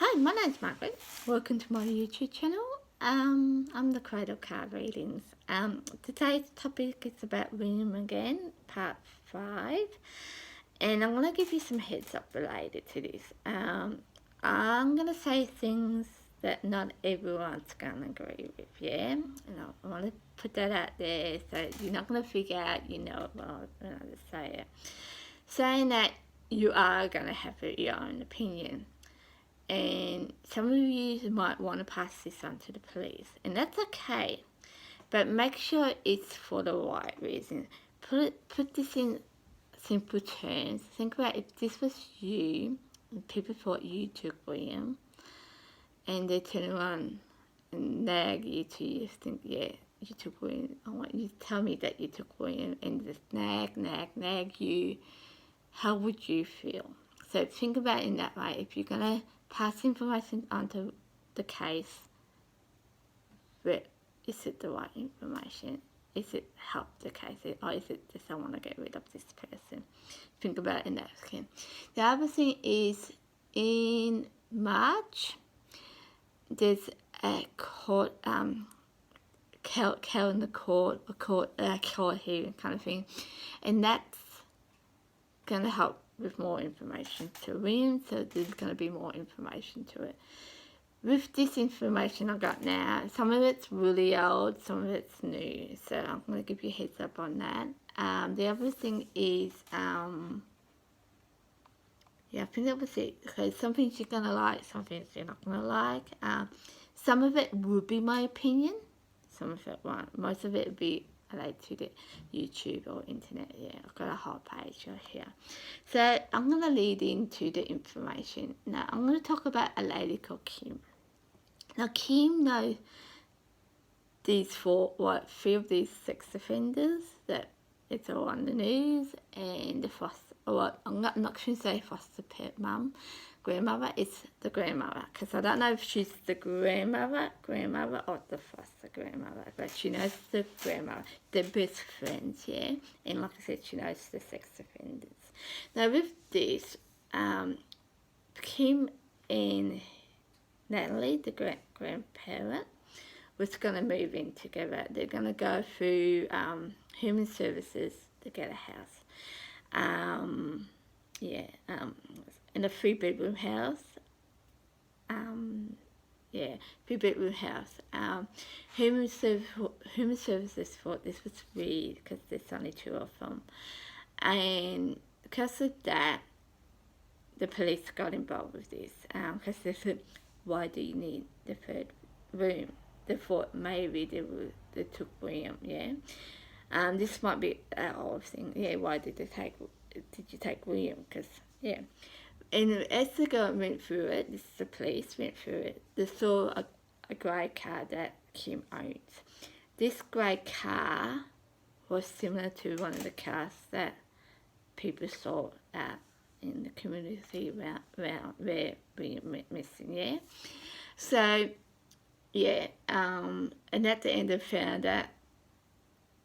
Hi, my name's Margaret. Welcome to my YouTube channel. I'm the creator of card readings. Today's topic is about William again, part 5. And I'm going to give you some heads up related to this. I'm going to say things that not everyone's going to agree with, yeah? I want to put that out there so you're not going to figure out, well, when I just say it. Saying that you are going to have your own opinion. And some of you might want to pass this on to the police, and that's okay, but make sure it's for the right reason. Put this in simple terms. Think about if this was you and people thought you took William, and they turn around and nag you to you think, yeah, you took William. I want you to tell me that you took William, and just nag you. How would you feel? So think about it in that way. If you're gonna pass information onto the case, but is it the right information? Is it help the case? Or is it just I want to get rid of this person? Think about it in that skin. The other thing is in March, there's a court, Kel in the court hearing kind of thing, and that's going to help with more information to William, so there's going to be more information to it. With this information I got now, some of it's really old, some of it's new, so I'm going to give you a heads up on that. The other thing is, I think that was it. Okay, some things you're going to like, some things you're not going to like. Some of it would be my opinion, some of it won't. Most of it would be related to the YouTube or internet. Yeah, I've got a whole page right here. So I'm going to lead into the information. Now I'm going to talk about a lady called Kim. Now Kim knows these three of these sex offenders that it's all on the news, and the foster, I'm not going to say foster pet mum, grandmother, it's the grandmother, because I don't know if she's the grandmother or the foster grandmother, but she knows the grandmother. They're best friends, yeah, and like I said, she knows the sex offenders. Now with this, Kim and Natalie, the grandparent, was going to move in together. They're going to go through human services to get a house. In a 3-bedroom house. 3-bedroom house. Human services thought this was weird because there's only 2 of them, and because of that, the police got involved with this because they said, why do you need the 3rd room? They thought maybe they took William, yeah. This might be an old thing, yeah. Why did you take William? Because yeah. And as the girl went through it, the police went through it, they saw a grey car that Kim owns. This grey car was similar to one of the cars that people saw in the community around where William went missing, yeah. So, yeah, and at the end they found that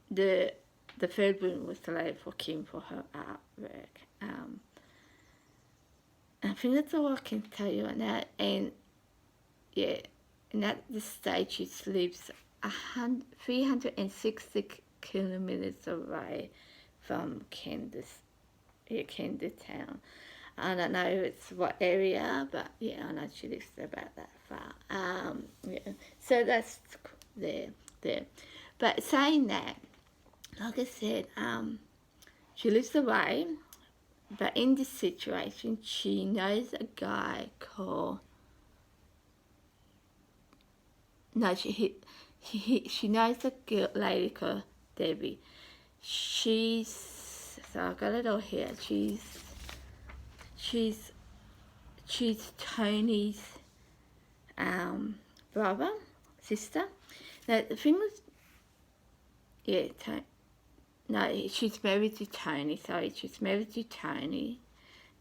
the 3rd room was selected for Kim for her artwork. I think that's all I can tell you on that. And yeah, and at this stage she lives 360 kilometers away from Kendall town. I don't know it's what area, but yeah, I know she lives about that far. So that's there. But saying that, like I said, she lives away. But in this situation, she knows a guy called. No, she knows a lady called Debbie. So I got it all here. She's Tony's sister. Now the thing was, yeah, no, she's married to Tony. Sorry, she's married to Tony.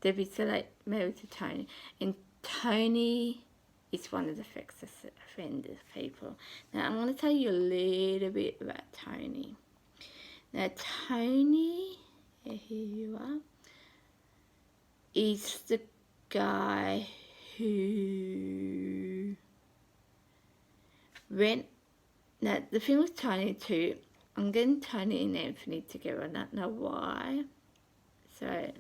Debbie's married to Tony, and Tony is one of the sex offenders people. Now I'm going to tell you a little bit about Tony. Now Tony, here you are, is the guy who now the thing with Tony too, I'm getting Tony and Anthony together, I don't know why. So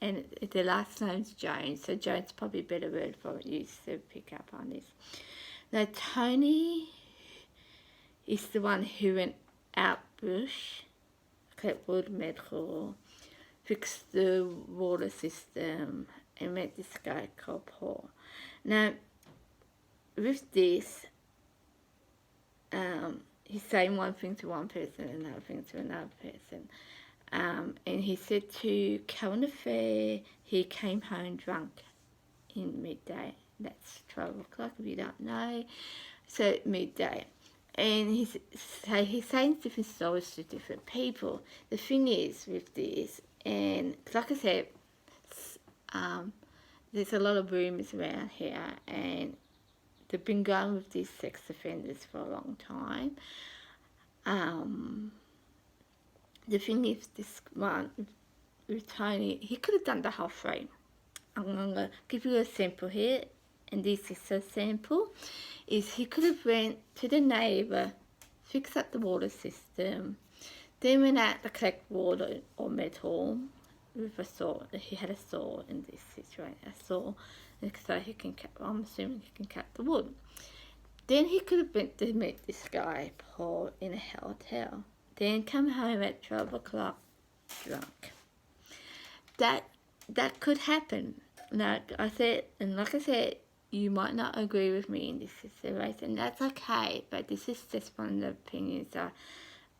and the last name's Jones, so Jones probably a better word for it, you to pick up on this. Now Tony is the one who went out bush, collect wood, metal, fix the water system, and met this guy called Paul. Now, with this, he's saying one thing to one person, another thing to another person. And he said to Calvin Fair, he came home drunk in midday. That's 12 o'clock if you don't know. So midday. And he's saying different stories to different people. The thing is with this, and like I said, there's a lot of rumours around here, and they've been going with these sex offenders for a long time. The thing is, this one with Tony, he could have done the whole thing. I'm going to give you a sample here, and this is a sample. Is he could have went to the neighbour, fixed up the water system, then went out to collect water or metal with a saw. He had a saw in this situation, a saw, so he can cut, I'm assuming he can cut the wood. Then he could have went to meet this guy, Paul, in a hotel. Then come home at 12 o'clock drunk. That could happen. Like I said, you might not agree with me in this situation. That's okay, but this is just one of the opinions,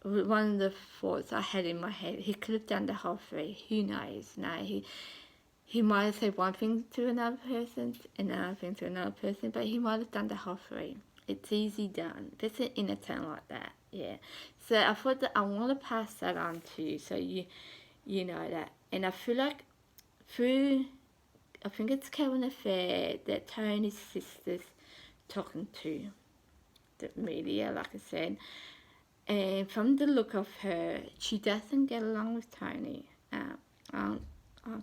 one of the thoughts I had in my head. He could have done the whole thing. Who knows? No, he might have said one thing to another person, another thing to another person, but he might have done the whole thing. It's easy done. There's an inner town like that, yeah. So I thought that I want to pass that on to you, so you know that. And I feel like I think it's Kevin Affair that Tony's sister's talking to the media, like I said. And from the look of her, she doesn't get along with Tony. I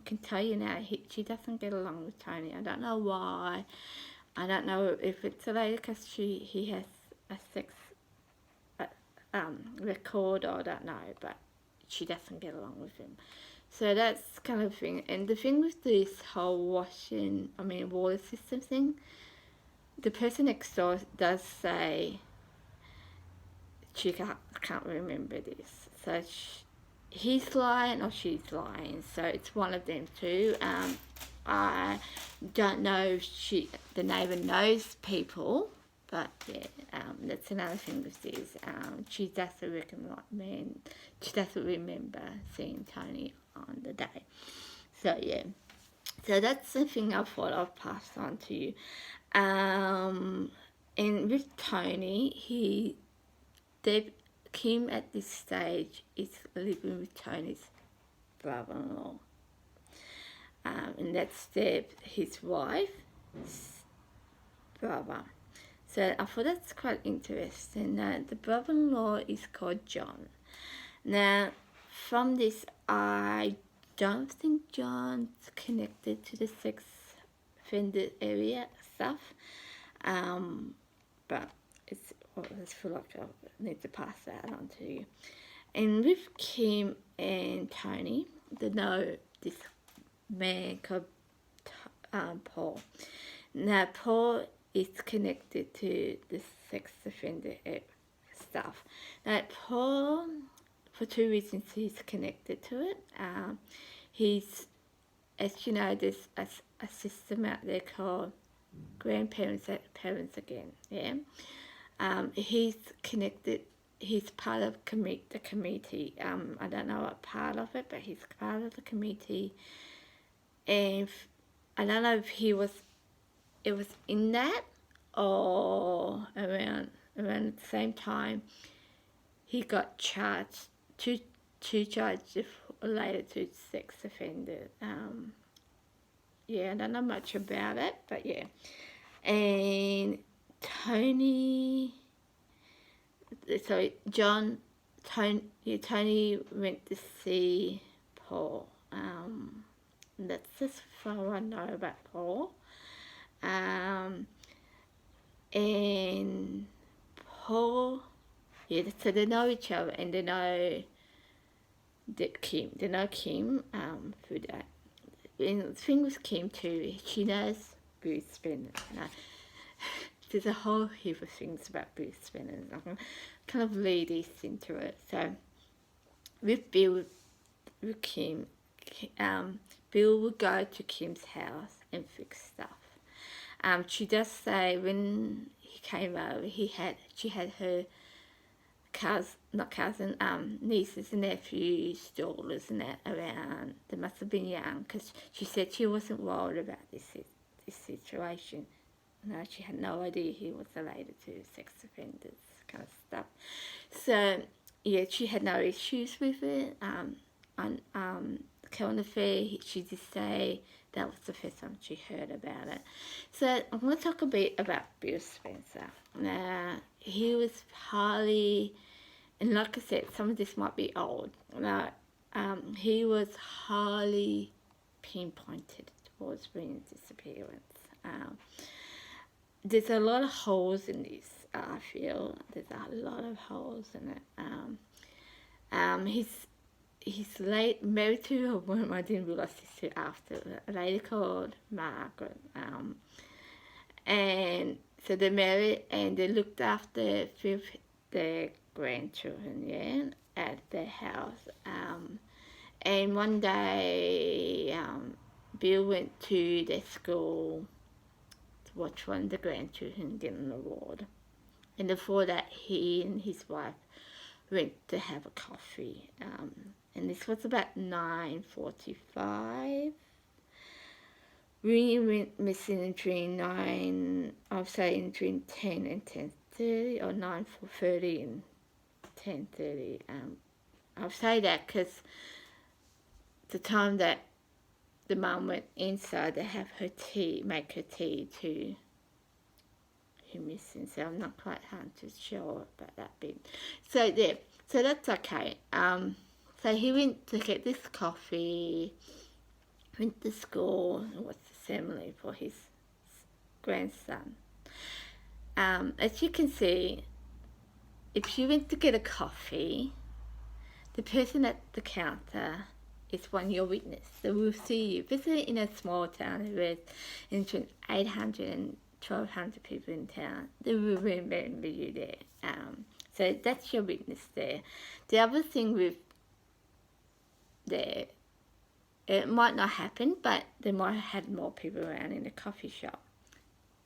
can tell you now, she doesn't get along with Tony. I don't know why. I don't know if it's related because he has a sex record, or I don't know, but she doesn't get along with him. So that's kind of thing. And the thing with this whole water system thing, the person next door does say I can't remember this. So he's lying or she's lying. So it's one of them two. I don't know if the neighbour knows people, but yeah, that's another thing with this. She doesn't remember seeing Tony on the day. So yeah, so that's the thing I thought I'd pass on to you. And with Tony, Kim at this stage is living with Tony's brother-in-law. And that's his wife's brother. So I thought that's quite interesting. The brother-in-law is called John. Now, from this, I don't think John's connected to the sex offender area stuff. But I feel like I need to pass that on to you. And with Kim and Tony, they know this man called Paul. Now, Paul is connected to the sex offender stuff. Now, Paul, for two reasons, he's connected to it. He's, as you know, there's a system out there called grandparents at parents again, yeah. He's connected. He's part of the committee. I don't know what part of it, but he's part of the committee. And I don't know if it was in that or around the same time he got charged, two charges related to sex offender. Yeah, I don't know much about it, but yeah. And Tony went to see Paul. That's as far I know about Paul. And and Paul, yeah, so they know each other, and they know that Kim through that. And the thing with Kim too, she knows Bruce Banner. There's a whole heap of things about Bruce Banner. I can kind of lead this into it. So with Bill, with Kim, Bill would go to Kim's house and fix stuff. She does say when he came over, she had her nieces and nephews, daughters and that around. They must have been young, because she said she wasn't worried about this situation. No, she had no idea he was related to sex offenders, kind of stuff. So yeah, she had no issues with it. On Current Affair, she did say that was the first time she heard about it. So I'm going to talk a bit about Bill Spencer. Now, he was highly, and like I said, some of this might be old. Now, he was highly pinpointed towards Brina's disappearance. There's a lot of holes in this, I feel. There's a lot of holes in it. He's married to a woman, I didn't realise this till after, a lady called Margaret. And so they're married, and they looked after their grandchildren, yeah, at their house. And one day, Bill went to their school to watch one of the grandchildren get an award. And before that, he and his wife went to have a coffee. And this was about 9:45. We went missing between 10 and 10:30, or 9:30 and 10:30. I'll say that because the time that the mum went inside, they have her tea, make her tea to him missing. So I'm not quite 100% sure about that bit. So yeah, so that's okay. So he went to get this coffee, went to school, and was assembly for his grandson. As you can see, if you went to get a coffee, the person at the counter is one your witness. So we'll see you. Especially in a small town with between 800 and 1,200 people in town, they will remember you there. So that's your witness there. The other thing with there, it might not happen, but they might have had more people around in the coffee shop.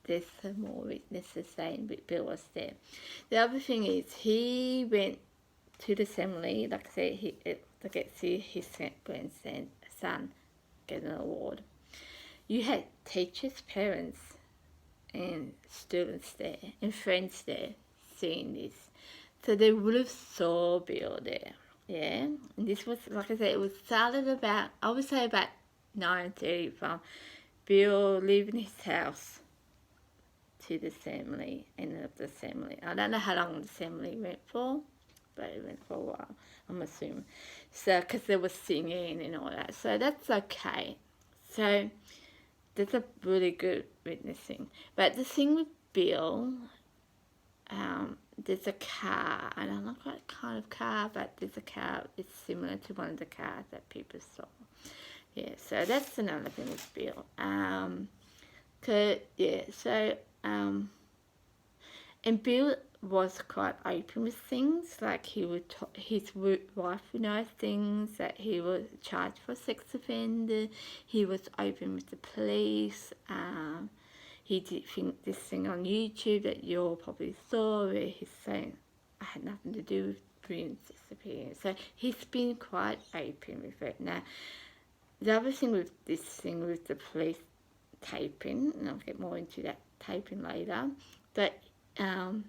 There's some more witnesses saying Bill was there. The other thing is he went to the assembly, like I said, to get to see his grandson get an award. You had teachers, parents, and students there, and friends there seeing this. So they would have saw Bill there, yeah? And this was, like I said, it was started about, I would say about 9:30 from Bill leaving his house to the assembly, end of the assembly. I don't know how long the assembly went for, but it went for a while, I'm assuming. So, because there was singing and all that. So that's okay. So that's a really good witnessing. But the thing with Bill, there's a car, and I don't know what kind of car, but there's a car, it's similar to one of the cars that people saw. Yeah, so that's another thing with Bill. And Bill was quite open with things, like he would his wife would know things, that he was charged for sex offender. He was open with the police. He did this thing on YouTube that you all probably saw, where he's saying, I had nothing to do with Brian's disappearance. So he's been quite open with it. Now, the other thing with this thing with the police taping, and I'll get more into that taping later, but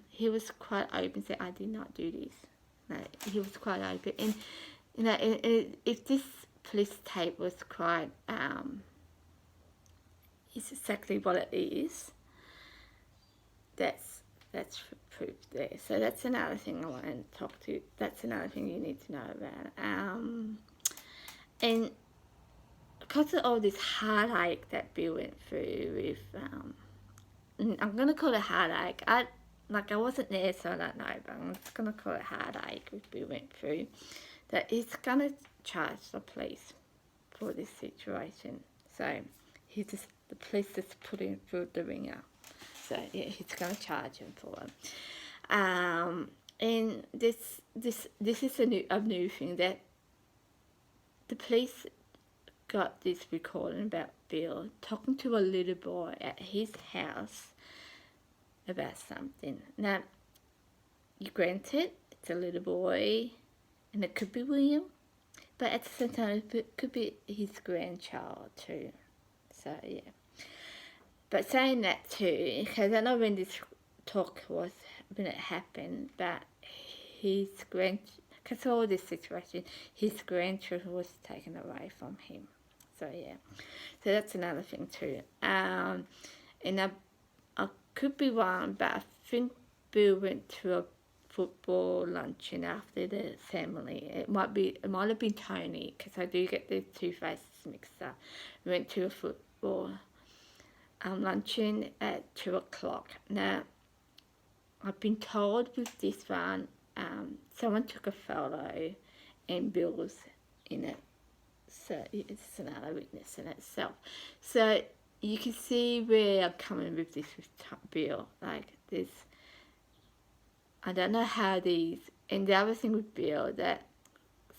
he was quite open, said, I did not do this. No, he was quite open. And, you know, if this police tape was quite, is exactly what it is, that's proof there. So that's another thing I want to talk to. That's another thing you need to know about. And because of all this heartache that Bill went through with I'm gonna call it heartache. I wasn't there, so I don't know, but I'm just gonna call it heartache, which we went through. That he's gonna charge the police for this situation. So the police just put him through the ringer. So yeah, he's gonna charge him for it. And this is a new thing that the police got this recording about Bill talking to a little boy at his house about something. Now, you granted it's a little boy, and it could be William, but at the same time, it could be his grandchild too. So yeah. But saying that too, because I know when this talk was, when it happened, but because of all this situation, his grandchildren was taken away from him. So yeah, so that's another thing too. And I could be wrong, but I think Bill went to a football luncheon after the family. It might have been Tony, because I do get the two faces mixed up. We went to a football luncheon at 2:00. Now, I've been told with this one, someone took a photo and Bill was in it. So it's another witness in itself. So you can see where I'm coming with this with Bill. Like this, I don't know how these. And the other thing with Bill, that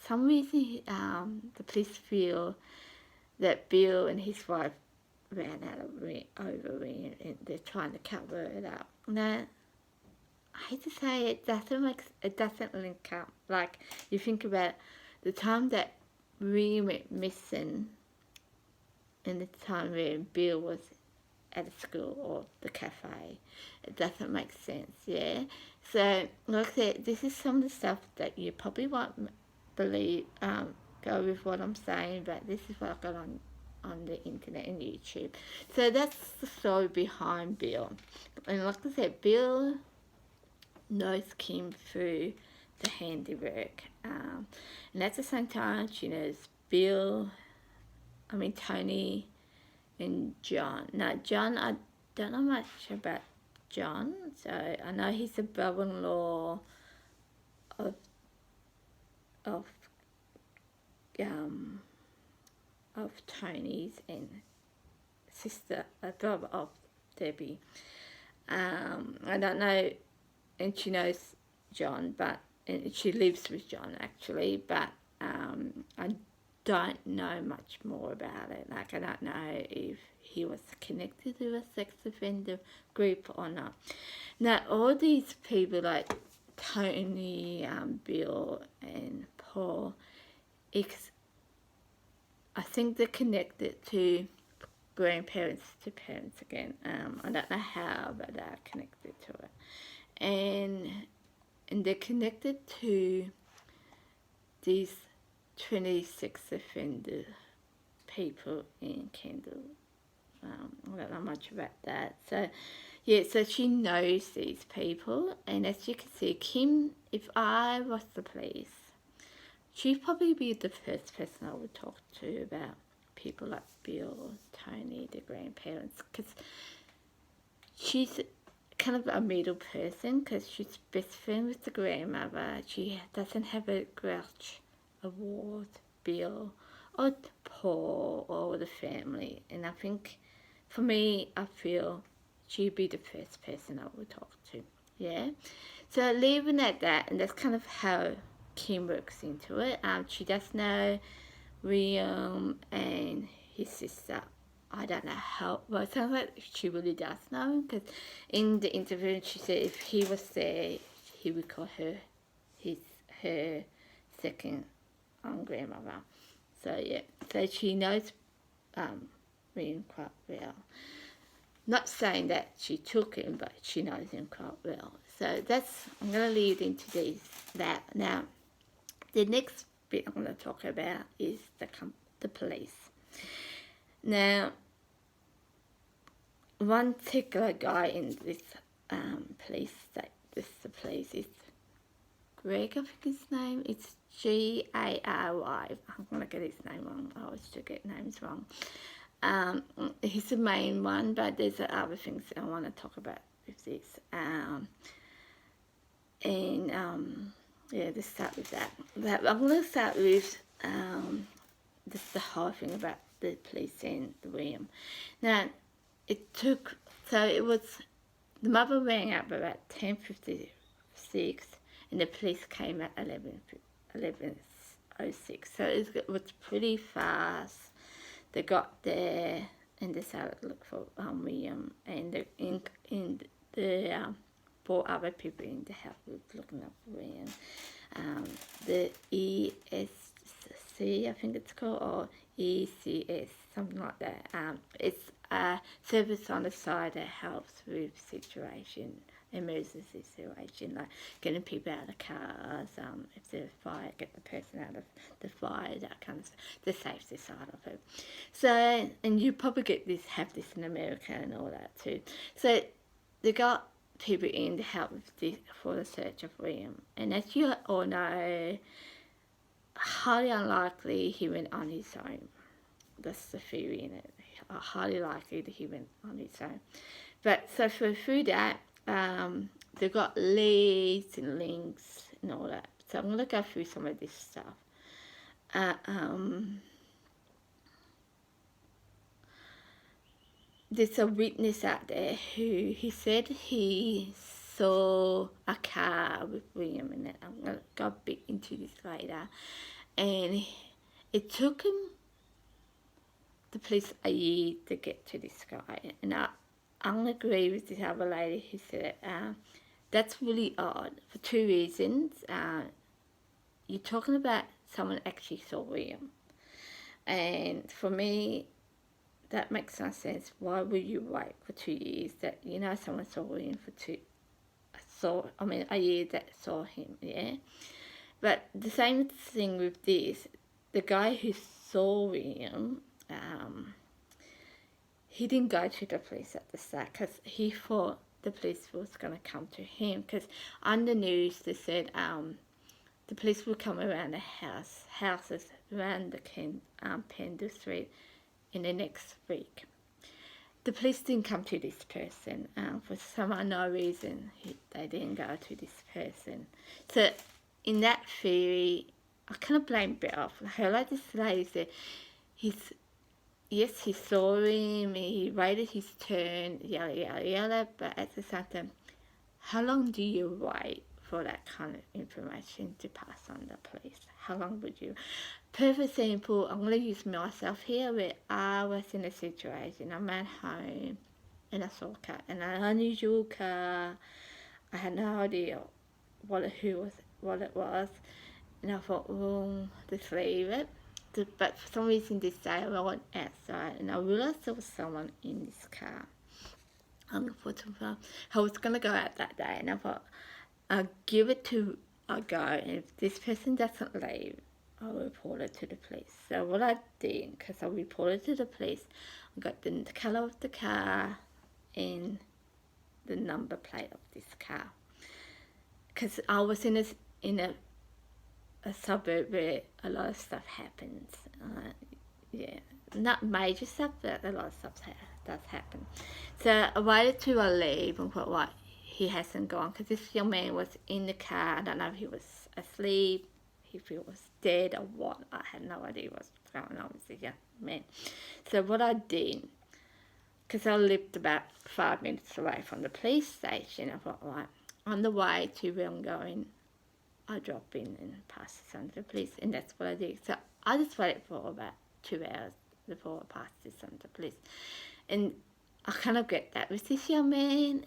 some reason the police feel that Bill and his wife ran out of over and they're trying to cover it up. Now, I hate to say it doesn't link up. Like, you think about the time that we went missing and the time where Bill was at a school or the cafe. It doesn't make sense, yeah? So, like I said, this is some of the stuff that you probably won't believe, go with what I'm saying, but this is what I got on the internet and YouTube. So that's the story behind Bill. And like I said, Bill knows Kim through the handiwork. And at the same time, she knows Tony and John. Now, John, I don't know much about John, so I know he's the brother-in-law of Tony's and sister, brother of Debbie. I don't know, and she knows John, and she lives with John actually, but I don't know much more about it. Like, I don't know if he was connected to a sex offender group or not. Now, all these people like Tony, Bill, and Paul, I think they're connected to grandparents to parents again. I don't know how, but they're connected to it. And they're connected to these 26 offender people in Kendall. I don't know much about that. So, yeah, so she knows these people. And as you can see, Kim, if I was the police, she'd probably be the first person I would talk to about people like Bill, Tony, the grandparents. Because she's kind of a middle person, because she's best friend with the grandmother. She doesn't have a grudge award Bill or Paul or the family, and I think for me, I feel she'd be the first person I would talk to. Yeah, so leaving at that, and that's kind of how Kim works into it. She does know William and his sister. I don't know how, well, it sounds like she really does know, because in the interview she said if he was there, he would call her her second grandmother. So yeah, so she knows William quite well. Not saying that she took him, but she knows him quite well. So I'm going to lead into that. Now, the next bit I'm going to talk about is the police. Now, one particular guy in this police is Greg, I think his name. It's Gary. I'm going to get his name wrong. I always do get names wrong. he's the main one, but there's other things I want to talk about with this. Yeah, let's start with that. I'm going to start with just the whole thing about the police and William. Now, it took, so it was, the mother rang up about 10:56 and the police came at 11:06. So it was pretty fast. They got there and they started to look for William, and the 4 other people in the house were looking up for William. The ESC, I think it's called, or ECS, something like that. It's a service on the side that helps with emergency situation, like getting people out of cars, if there's a fire, get the person out of the fire, that kind of stuff, the safety side of it. So, and you probably have this in America and all that too. So they got people in to help with this, for the search of William. And as you all know, highly unlikely he went on his own. That's the theory in it. Highly likely that he went on his own. But so through that, they've got leads and links and all that. So I'm going to go through some of this stuff. There's a witness out there who he said he saw a car with William in it. I'm going to go a bit into this later. And it took the police a year to get to this guy. And I'm going to agree with this other lady who said that's really odd for 2 reasons. You're talking about someone actually saw William. And for me, that makes no sense. Why would you wait for 2 years that, someone saw William for a year that saw him, yeah? But the same thing with this, the guy who saw William, he didn't go to the police at the start because he thought the police was going to come to him, because on the news they said the police would come around the houses around the Pender Street in the next week. The police didn't come to this person. For some unknown reason, they didn't go to this person. So in that theory, I kind of blame Bill. Like this lady said, yes, he saw him, he waited his turn, yada, but at the same time, how long do you wait for that kind of information to pass on the police? How long would you? Perfect example, I'm going to use myself here, where I was in a situation, I'm at home, and I saw a car, an unusual car. I had no idea what it was, and I thought, well, just leave it. But for some reason this day I went outside and I realised there was someone in this car. I was going to go out that day, and I thought, I'll give it a go, and if this person doesn't leave, I'll report it to the police. So what I did, because I reported to the police, I got the colour of the car and the number plate of this car. Because I was in a suburb where a lot of stuff happens. Not major stuff, but a lot of stuff does happen. So I waited till I leave and thought, right, he hasn't gone, because this young man was in the car. I don't know if he was asleep, if he was dead or what. I had no idea what was going on with the young man. So what I did, because I lived about 5 minutes away from the police station, I thought, right, on the way to where I'm going, I drop in and pass this on to the police, and that's what I did. So I just waited for about 2 hours before I passed this on to the police. And I kind of get that with this young man.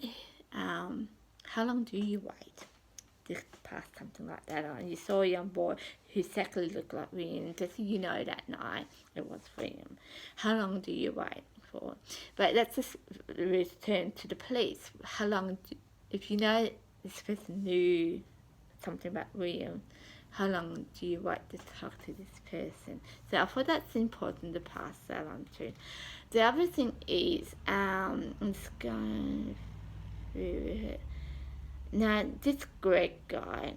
How long do you wait to pass something like that on? You saw a young boy who exactly looked like William, just that night it was William. How long do you wait for? But let's just return to the police. How long, if you know this person knew something about William, how long do you wait to talk to this person? So I thought that's important to pass that on to. The other thing is, I'm just going through it. Now, this Greg guy,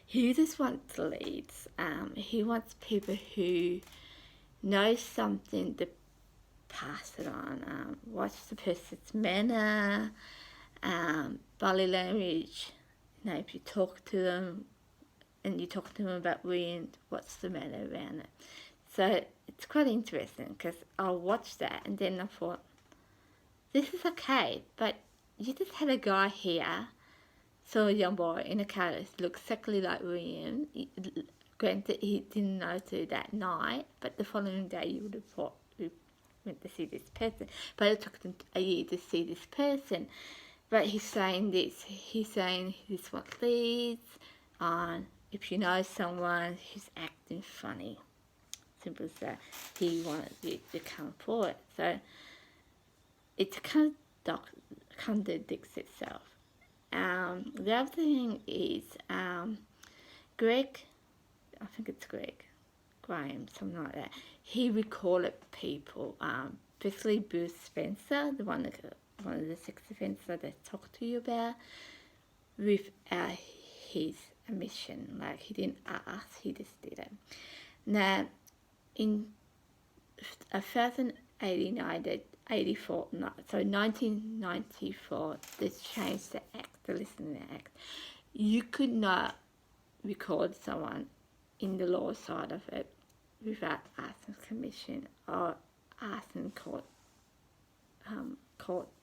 he just wants leads. He wants people who know something, to pass it on. Watch the person's manner, body language. If you talk to them and you talk to them about wind, what's the matter around it? So it's quite interesting because I'll watch that and then I thought, this is okay, but you just had a guy here, saw a young boy in a car that looks exactly like William. Granted, he didn't notice that night, but the following day you would have thought we went to see this person. But it took them a year to see this person. But he's saying this. He's saying this what leads on. If you know someone who's acting funny, simple as that, he wanted you to come forward. So it kind of contradicts itself. The other thing is Greg, I think it's Graham, something like that. He recorded people, especially Bruce Spencer, one of the sex offenders that I talked to you about, without his admission. Like, he didn't ask, he just did it. Now, in 1994, they changed the act, the listening act. You could not record someone in the law side of it without asking permission or asking court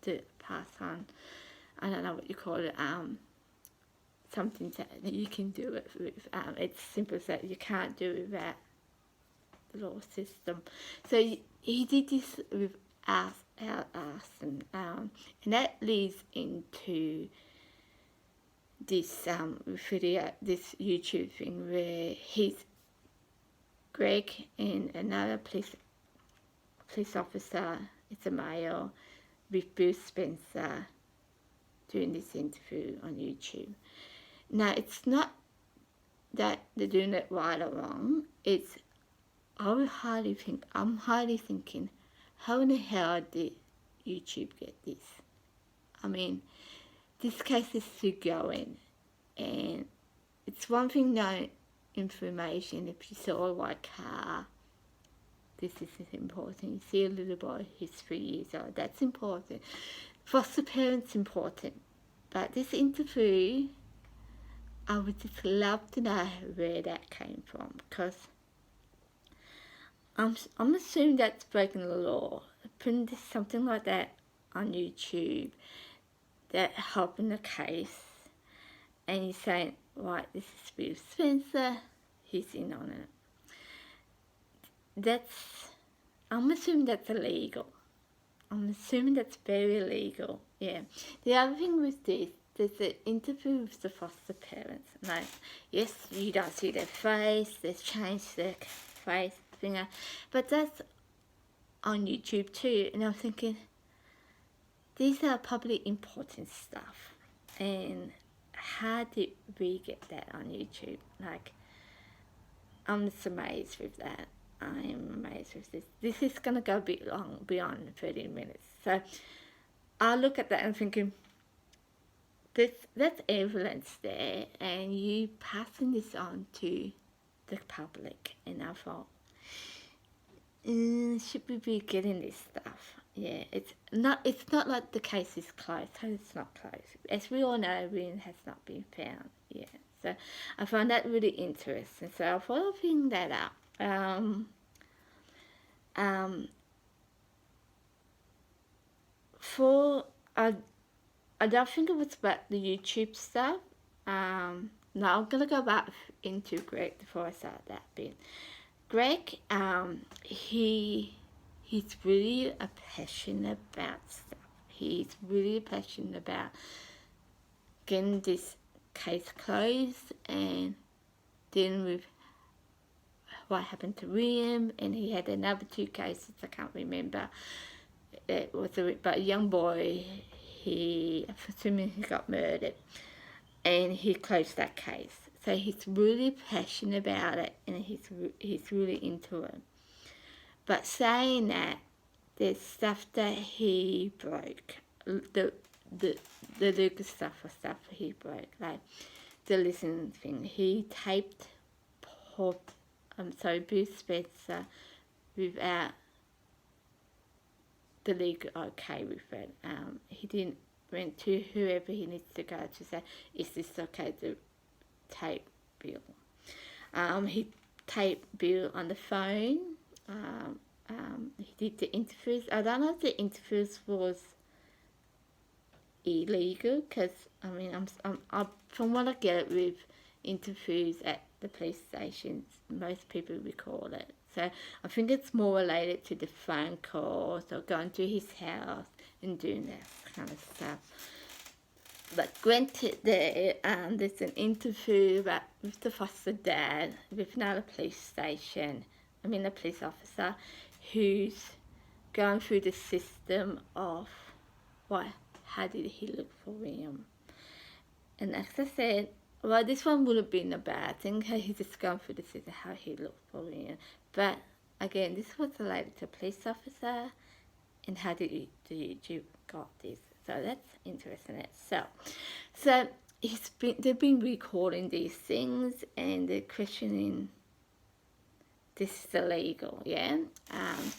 to pass on, I don't know what you call it, something that you can do it with. It's simple as that. You can't do it without the law system. So he did this without asking, and that leads into this video, this YouTube thing where Greg and another police officer, it's a male, with Bruce Spencer doing this interview on YouTube. Now, it's not that they're doing it right or wrong. I'm highly thinking, how in the hell did YouTube get this? I mean, this case is still going, and it's one thing knowing information. If you saw a white car, this is important. You see a little boy who's 3 years old, that's important. Foster parents important. But this interview, I would just love to know where that came from, because I'm assuming that's breaking the law. Putting something like that on YouTube that helping the case, and you're saying, right, this is Bruce Spencer, he's in on it. I'm assuming that's illegal. I'm assuming that's very illegal, yeah. The other thing with this, there's an interview with the foster parents. Like, yes, you don't see their face, they've changed their face, finger, but that's on YouTube too. And I'm thinking, these are probably important stuff, and how did we get that on YouTube? Like, I'm just amazed with that. I am amazed with this. This is going to go a bit long, beyond 30 minutes. So I look at that and thinking, that's evidence there, and you passing this on to the public. And I thought, should we be getting this stuff? Yeah, it's not like the case is closed. It's not closed. As we all know, Wynne has not been found. Yeah, so I found that really interesting. So I thought I'd bring that up. I don't think it was about the YouTube stuff. Now I'm gonna go back into Greg before I start that bit. Greg, he's really passionate about stuff. He's really passionate about getting this case closed and dealing with what happened to William, and he had another 2 cases, I can't remember. It was about a young boy, I'm assuming he got murdered, and he closed that case. So he's really passionate about it, and he's really into it. But saying that, there's stuff that he broke, the Lucas stuff or stuff he broke, like the listening thing. He taped Bruce Spencer without the league okay with it. He didn't went to whoever he needs to go to say, is this okay to tape Bill? He taped Bill on the phone. He did the interviews. I don't know if the interviews was illegal, because I mean, I'm from what I get with interviews at the police stations, most people record it. So I think it's more related to the phone calls or going to his house and doing that kind of stuff. But granted, there's an interview with the foster dad with another police station. I mean, a police officer who's going through the system of how did he look for him. And as I said, well, this one would have been a bad thing. He just gone through the system how he looked for him. But again, this was related to a police officer, and how did you got this? So that's interesting itself. So they've been recording these things, and they're questioning this is illegal, yeah.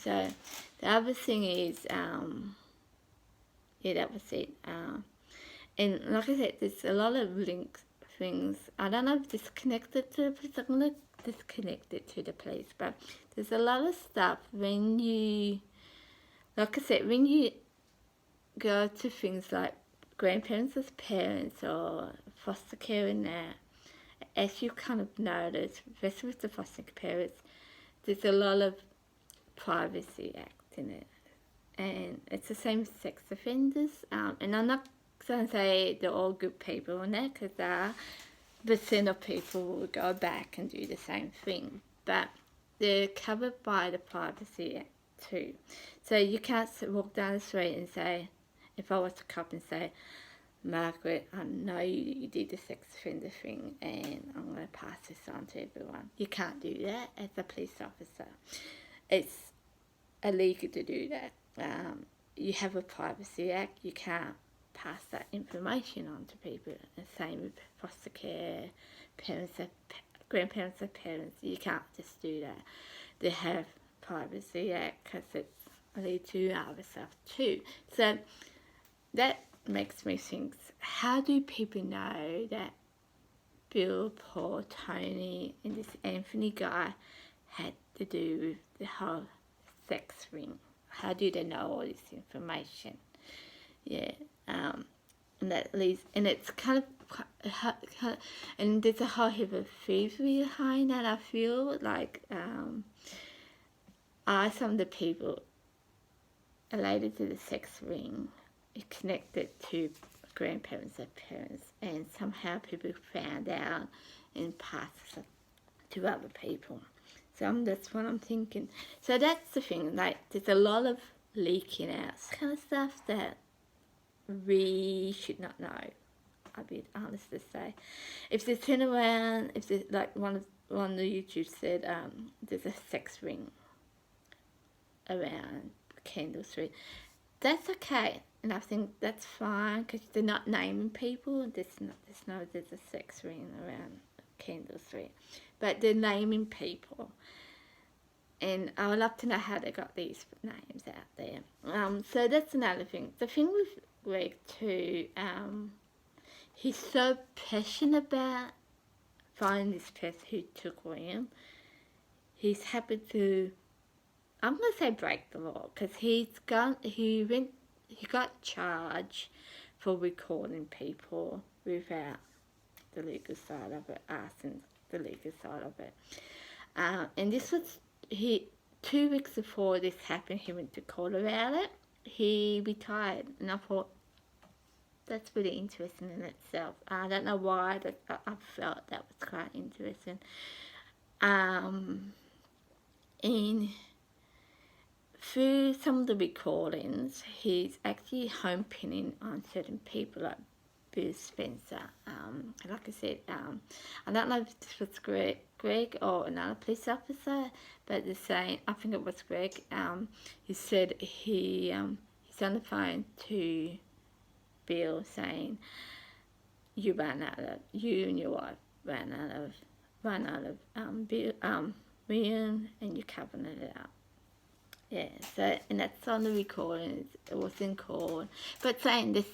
So the other thing is, yeah, that was it. And like I said, there's a lot of links things. I don't know if it's connected to the police. I'm gonna disconnect it to the police, but there's a lot of stuff when you, like I said, when you go to things like grandparents as parents or foster care and that, as you kind of notice, especially with the foster parents, there's a lot of Privacy Act in it. And it's the same with sex offenders. And I'm not going to say they're all good people in that, because there are percent of people will go back and do the same thing. But they're covered by the Privacy Act too. So you can't walk down the street and say, if I was a cop and say, Margaret, I know you did the sex offender thing, and I'm going to pass this on to everyone. You can't do that as a police officer. It's illegal to do that. You have a Privacy Act. You can't pass that information on to people. The same with foster care, grandparents of parents. You can't just do that. They have Privacy Act because it's illegal to other stuff too. So that makes me think, how do people know that Bill, Paul, Tony, and this Anthony guy had to do with the whole sex ring? How do they know all this information? Yeah, and that leads, and it's kind of, and there's a whole heap of thievery behind that. I feel like are some of the people related to the sex ring connected to grandparents or parents, and somehow people found out and passed it to other people. So that's what I'm thinking. So that's the thing, like there's a lot of leaking out kind of stuff that we should not know. I'll be honest to say. If they turn around, if they, like one of the YouTube said, there's a sex ring around Kendall Street, that's okay. And I think that's fine, because they're not naming people. There's a sex ring around Kendall Street. But they're naming people. And I would love to know how they got these names out there. So that's another thing. The thing with Greg too, he's so passionate about finding this person who took William. He's happy to, I'm going to say break the law, because he got charged for recording people without the legal side of it, asking the legal side of it. And this was, 2 weeks before this happened, he went to court about it. He retired, and I thought, that's really interesting in itself. I don't know why, but I felt that was quite interesting. And through some of the recordings, he's actually home pinning on certain people, like Bruce Spencer. Like I said, I don't know if this was Greg or another police officer, but they're saying, I think it was Greg. He said he's on the phone to Bill saying, you and your wife ran out of Bill, William, and you're covering it up. Yeah, so, and that's on the recording, it wasn't called, but saying this,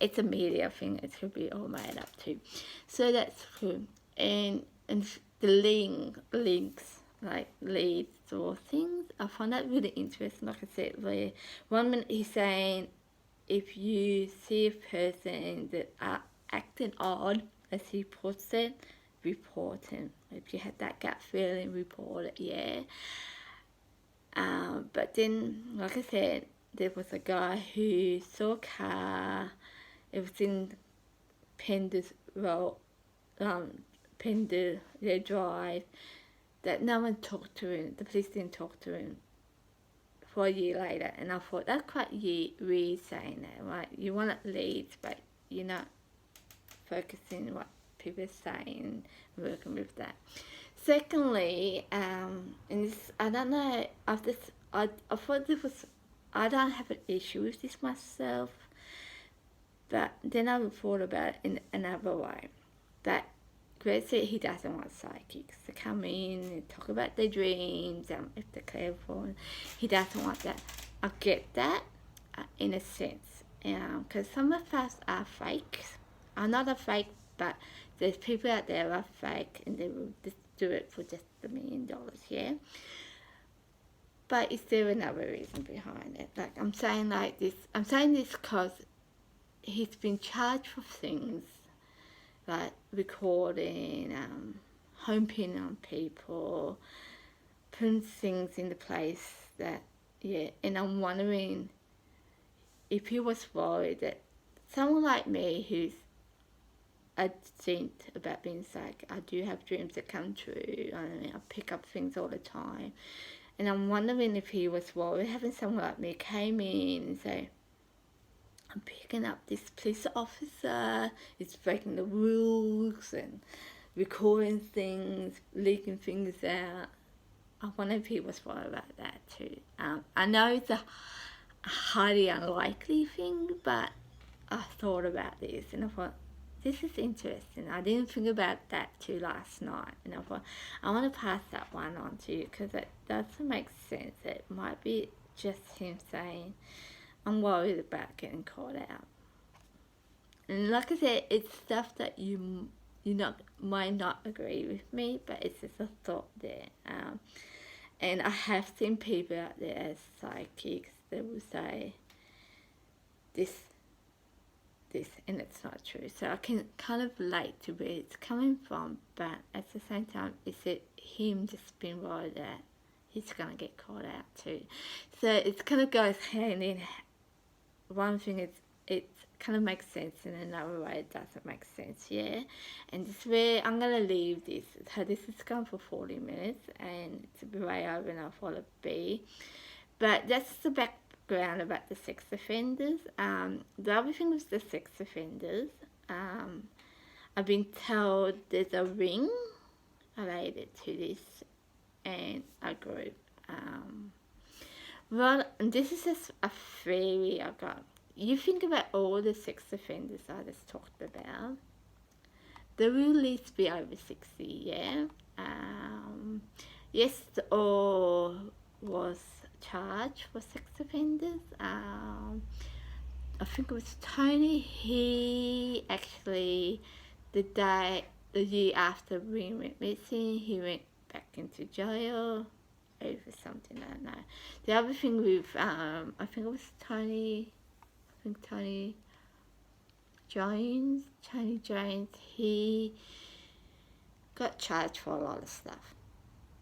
it's a media thing, it could be all made up too. So that's true. And the links, like leads or things, I find that really interesting. Like I said, where 1 minute he's saying, if you see a person that are acting odd, as he puts it, report him. If you had that gut feeling, report it, yeah. But then, like I said, there was a guy who saw a car, it was in Pender's Road, Pender, their drive, that no one talked to him, the police didn't talk to him for a year later. And I thought, that's quite weird saying that, right? You want it leads, but you're not focusing on what people are saying, working with that. Secondly, and this, I don't know, I thought this was, I don't have an issue with this myself, but then I thought about it in another way, that Greg said he doesn't want psychics to come in and talk about their dreams, if they're clairvoyant. He doesn't want that. I get that, in a sense, because some of us are fake. I'm not a fake, but there's people out there who are fake, and they will just do it for just $1 million, yeah? But is there another reason behind it? Like, I'm saying this because he's been charged for things like recording, home pin on people, putting things into place that, yeah, and I'm wondering if he was worried that someone like me who's I think about being psychic, I do have dreams that come true. I pick up things all the time. And I'm wondering if he was worried having someone like me came in and say, I'm picking up this police officer, he's breaking the rules and recording things, leaking things out. I wonder if he was worried about that too. I know it's a highly unlikely thing, but I thought about this and I thought, this is interesting. I didn't think about that too last night, and I thought I want to pass that one on to you because it doesn't make sense. It might be just him saying, I'm worried about getting caught out. And like I said, it's stuff that you might not agree with me, but it's just a thought there. And I have seen people out there as psychics that will say this, and it's not true. So I can kind of relate to where it's coming from, but at the same time, is it him just being worried that he's going to get caught out too? So it kind of goes hand in hand. One thing is, it kind of makes sense, and another way it doesn't make sense, yeah? And this is where I'm going to leave this. So this is gone for 40 minutes, and it's a bit way over than I thought it'd be. But that's the background about the sex offenders. The other thing with the sex offenders, I've been told there's a ring related to this and a group. Well, and this is just a theory I got. You think about all the sex offenders I just talked about, they will at least be over 60, yeah? Yes, all was charged for sex offenders. I think it was Tony. He actually, the year after we went missing, he went back into jail over something, I don't know. The other thing with, I think it was Tony Jones, he got charged for a lot of stuff,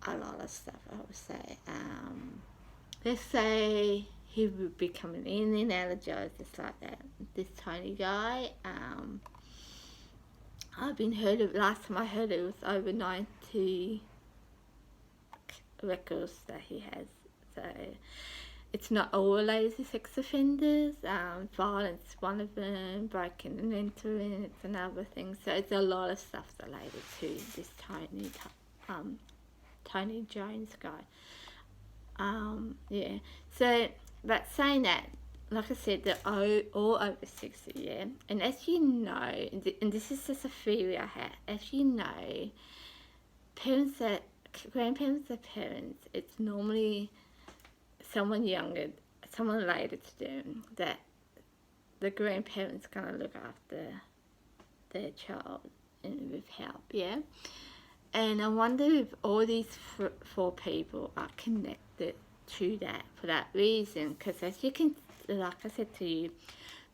I would say. Let's say he would be coming in and out of jail just like that. This Tony guy, I've been heard of, last time I heard it was over 90 records that he has. So it's not all related to sex offenders. Violence, one of them, breaking and entering, it's another thing. So it's a lot of stuff related to this Tony Jones guy. Yeah. So, but saying that, like I said, they're all over 60, yeah. And as you know, and this is just a theory I have, as you know, grandparents are parents, it's normally someone younger, someone related to them, that the grandparents gonna look after their child and with help, yeah. And I wonder if all these four people are connected to that for that reason. Because as you can, like I said to you,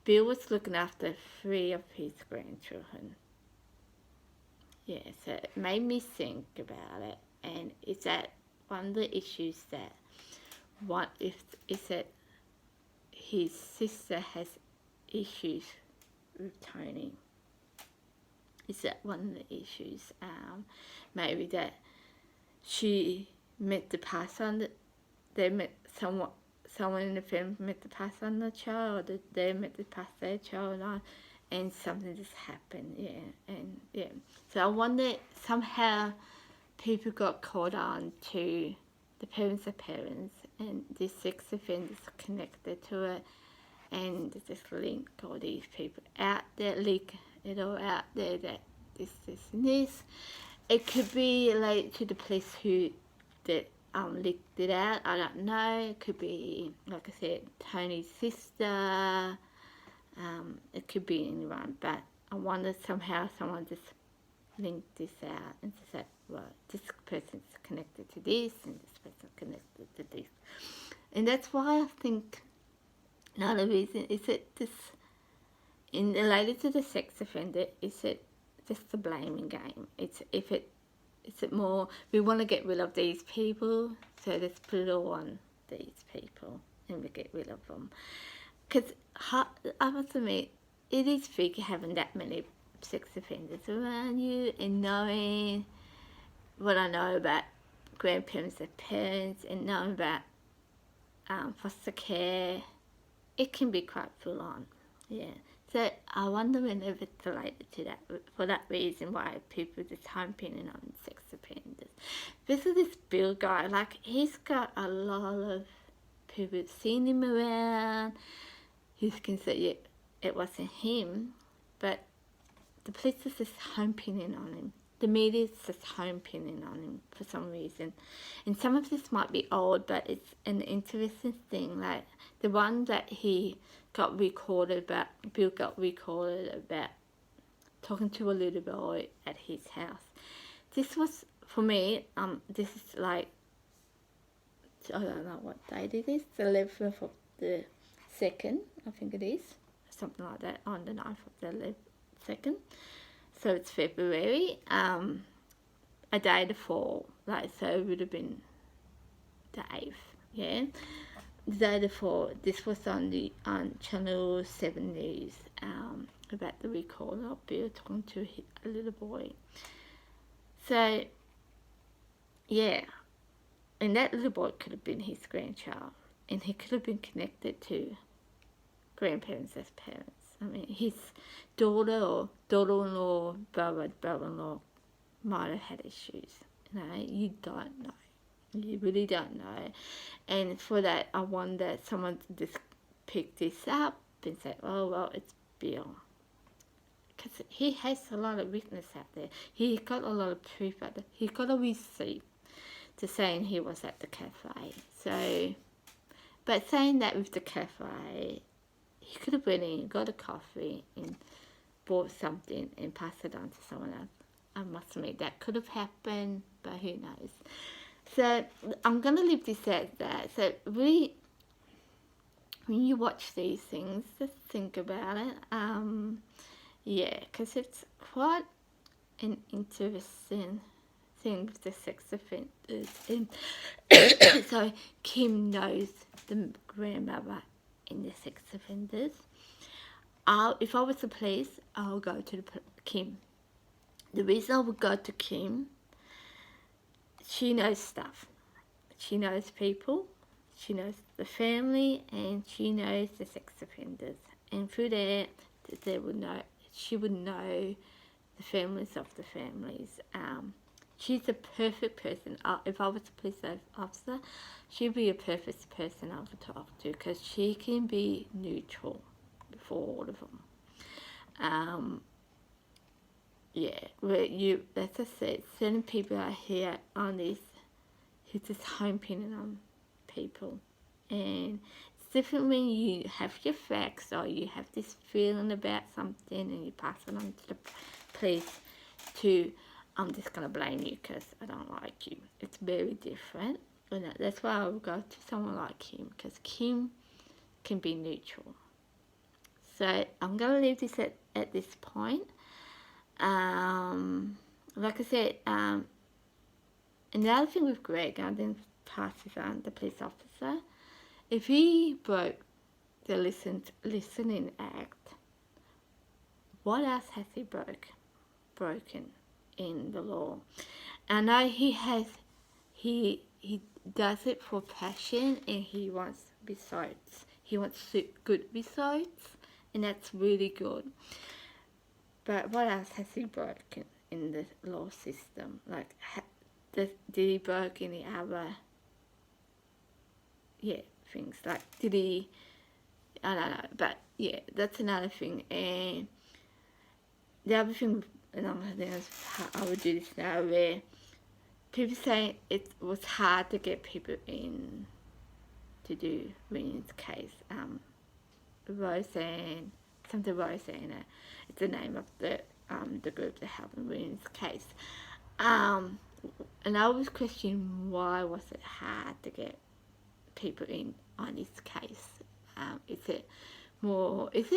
Bill was looking after 3 of his grandchildren. Yeah, so it made me think about it. And is that one of the issues that is that his sister has issues with Tony? Is that one of the issues? Maybe that she meant to pass on they met someone in the film meant to pass on the child, or they meant to pass their child on, and something just happened, yeah. So I wonder, somehow people got caught on to the parents of parents, and these sex offenders connected to it, and just link all these people out there, leak it all out there that this, and this. It could be related to the police who that leaked it out. I don't know. It could be, like I said, Tony's sister. It could be anyone, but I wonder somehow someone just linked this out and said, well, this person's connected to this and this person's connected to this. And that's why I think another reason is it this, in related to the sex offender, is it just the blaming game? Is it more, we want to get rid of these people, so let's put it all on these people and we get rid of them. Because I must admit, it is freaky having that many sex offenders around you, and knowing what I know about grandparents and parents, and knowing about foster care, it can be quite full on, yeah. So I wonder whenever it's related to that, for that reason why people just home pinning on sex offenders. This is this Bill guy, like, he's got a lot of people seen him around, who can say it wasn't him, but the police is just home pinning on him. The media is just home pinning on him for some reason. And some of this might be old, but it's an interesting thing. Like the one that he got recorded about, Bill got recorded about talking to a little boy at his house. This was, for me, this is like, I don't know what date it is, the 11th of the 2nd, I think it is, something like that, on the 9th of the 2nd. So it's February, a day before, like, so it would have been the 8th, yeah. The day before, this was on Channel 7 News, about the recall of Bill talking to a little boy. So, yeah, and that little boy could have been his grandchild, and he could have been connected to grandparents as parents. I mean, his daughter or daughter-in-law, brother-in-law might have had issues. You know, you don't know. You really don't know. And for that, I wonder someone just picked this up and said, oh, well, it's Bill. Because he has a lot of witness out there. He got a lot of proof out there. He got a receipt to saying he was at the cafe. So, but saying that with the cafe, he could have went in, got a coffee, and bought something and passed it on to someone else. I must admit, that could have happened, but who knows. So I'm going to leave this at that. So really, when you watch these things, just think about it. Yeah, because it's quite an interesting thing with the sex offenders. And so Kim knows the grandmother and the sex offenders. If I was the police, I'll go to Kim. The reason I would go to Kim, she knows stuff. She knows people, she knows the family, and she knows the sex offenders. And through there, she would know the families of the families. She's a perfect person. If I was a police officer, she'd be a perfect person I would talk to, because she can be neutral for all of them. Yeah, as I said, certain people are here on this who just home pinning on people. And it's different when you have your facts or you have this feeling about something and you pass it on to the police to, I'm just going to blame you because I don't like you. It's very different. And that's why I would go to someone like Kim, because Kim can be neutral. So I'm going to leave this at this point. Like I said, another thing with Greg, I didn't pass this on, the police officer, if he broke the listening act, what else has he broken in the law? I know he does it for passion and he wants results. He wants good results, and that's really good. But what else has he broken in the law system? Like, did he break any other things? Like, did he? I don't know. But yeah, that's another thing. And the other thing, another thing is how I would do this now, where people say it was hard to get people in to do Winnie's case. Roseanne, something Roseanne, it's the name of the group that helped Winnie's case. And I was questioning, why was it hard to get people in on this case? Is it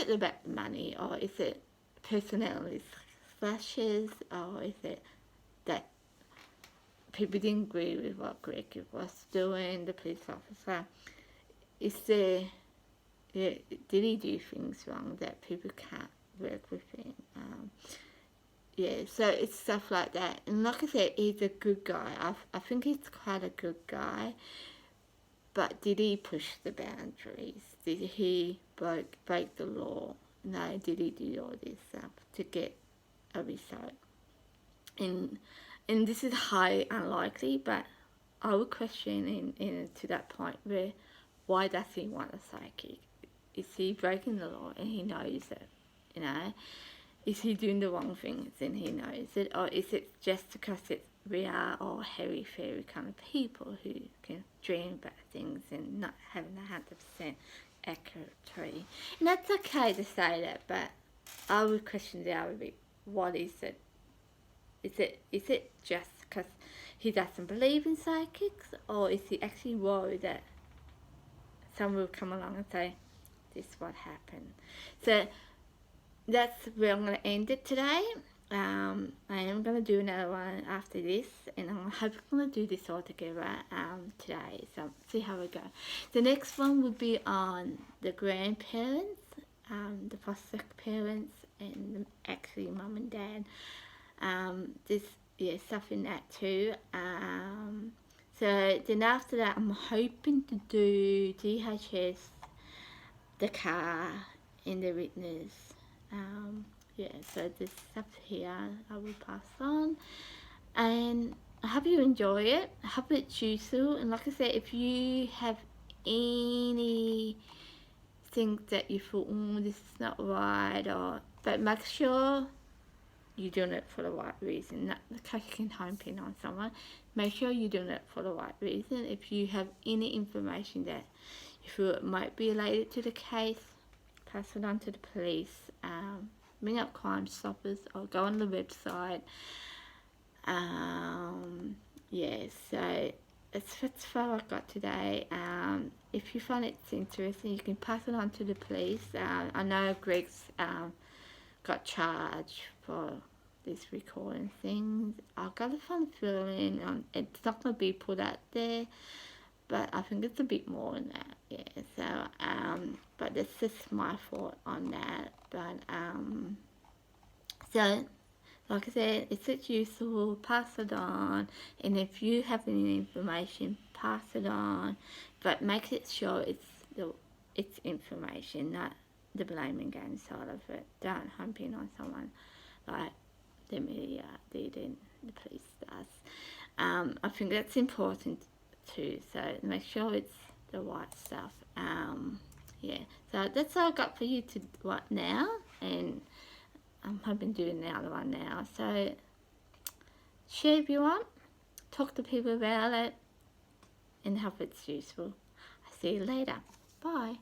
about money, or is it personality clashes, or is it that people didn't agree with what Greg was doing, the police officer? Did he do things wrong that people can't work with him? So it's stuff like that. And like I said, he's a good guy. I think he's quite a good guy. But did he push the boundaries? Did he break the law? No. Did he do all this stuff to get a result? And this is highly unlikely, but I would question in to that point where, why does he want a psychic? Is he breaking the law and he knows it? Is he doing the wrong things and he knows it? Or is it just because we are all hairy-fairy kind of people who can dream about things and not having 100% accuracy? And that's okay to say that, but I would question the other bit. What is it? Is it just because he doesn't believe in psychics, or is he actually worried that someone will come along and say, this is what happened? So that's where I'm going to end it today. I am going to do another one after this, and I'm going to do this all together today, so see how we go. The next one would be on the grandparents, the foster parents, and actually mum and dad. Stuff in that too. So then after that, I'm hoping to do DHS, the car, and the witness. So this stuff here I will pass on, and I hope you enjoy it. I hope it's useful. And like I said, if you have anything that you thought, this is not right, but make sure you're doing it for the right reason, not because you can home pin on someone. Make sure you're doing it for the right reason. If you have any information that you feel it might be related to the case, pass it on to the police. Ring up Crime Stoppers or go on the website. So that's what I've got today. If you find it interesting, you can pass it on to the police. I know Greg's got charged for this recording thing. I've got a fun feeling it's not going to be put out there, but I think it's a bit more than that. But that's just my thought on that. But so like I said, it's useful, pass it on, and if you have any information, pass it on, but make it sure it's information, not the blaming game side of it. Don't hump in on someone like the media did and the police does. I think that's important too, so make sure it's the right stuff. So that's all I've got for you to right now, and I'm hoping doing the other one now. So share if you want, talk to people about it, and hope it's useful. See you later. Bye.